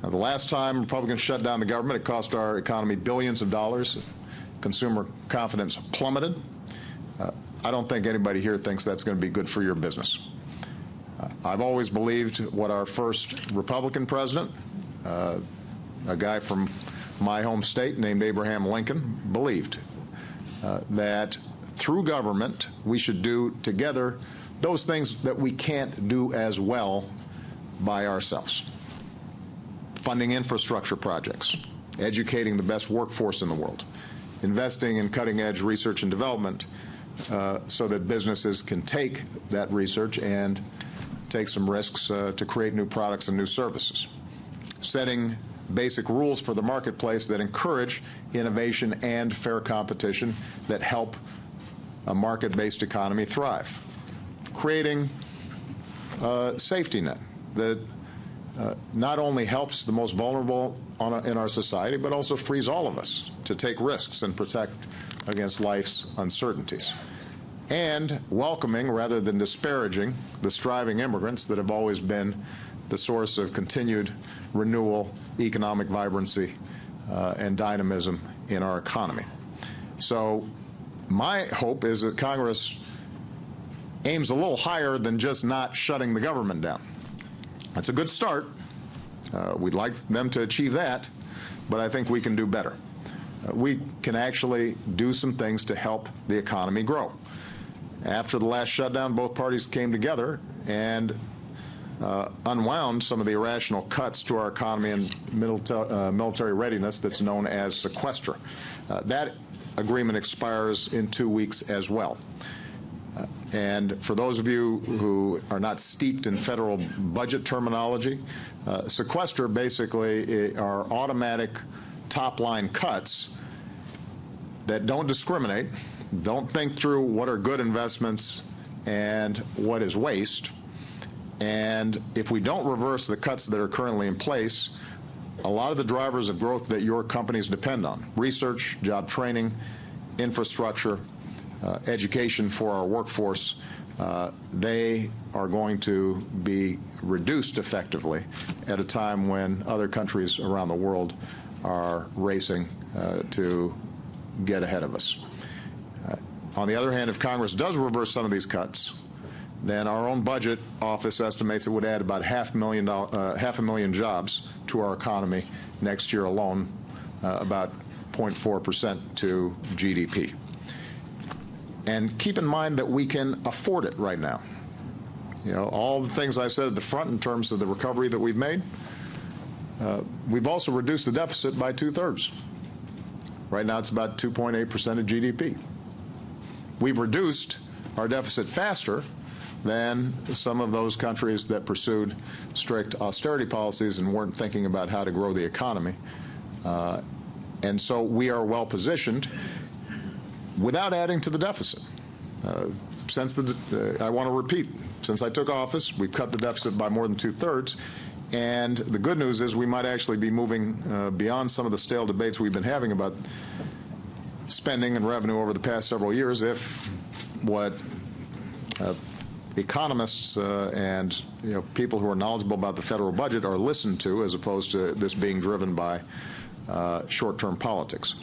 The last time Republicans shut down the government, it cost our economy billions of dollars. Consumer confidence plummeted. I don't think anybody here thinks that's going to be good for your business. I've always believed what our first Republican president, a guy from my home state named Abraham Lincoln, believed, that through government we should do together those things that we can't do as well by ourselves. Funding infrastructure projects, educating the best workforce in the world, investing in cutting-edge research and development so that businesses can take that research and take some risks to create new products and new services. Setting basic rules for the marketplace that encourage innovation and fair competition that help a market-based economy thrive. Creating a safety net that not only helps the most vulnerable in our society, but also frees all of us to take risks and protect against life's uncertainties. And welcoming, rather than disparaging, the striving immigrants that have always been the source of continued renewal, economic vibrancy, and dynamism in our economy. So my hope is that Congress aims a little higher than just not shutting the government down. That's a good start. We'd like them to achieve that, but I think we can do better. We can actually do some things to help the economy grow. After the last shutdown, both parties came together and unwound some of the irrational cuts to our economy and military readiness that's known as sequester. That agreement expires in 2 weeks as well. And for those of you who are not steeped in federal budget terminology, sequester basically are automatic top-line cuts that don't discriminate, don't think through what are good investments and what is waste. And if we don't reverse the cuts that are currently in place, a lot of the drivers of growth that your companies depend on, research, job training, infrastructure, education for our workforce, they are going to be reduced effectively at a time when other countries around the world are racing to get ahead of us. On the other hand, if Congress does reverse some of these cuts, then our own budget office estimates it would add about 500,000 jobs to our economy next year alone, about 0.4% to GDP. And keep in mind that we can afford it right now. You know, all the things I said at the front in terms of the recovery that we've made, we've also reduced the deficit by 2/3. Right now it's about 2.8% of GDP. We've reduced our deficit faster than some of those countries that pursued strict austerity policies and weren't thinking about how to grow the economy. And so we are well positioned without adding to the deficit. I want to repeat, since I took office, we've cut the deficit by more than 2/3. And the good news is we might actually be moving beyond some of the stale debates we've been having about spending and revenue over the past several years if what economists and people who are knowledgeable about the federal budget are listened to, as opposed to this being driven by short-term politics.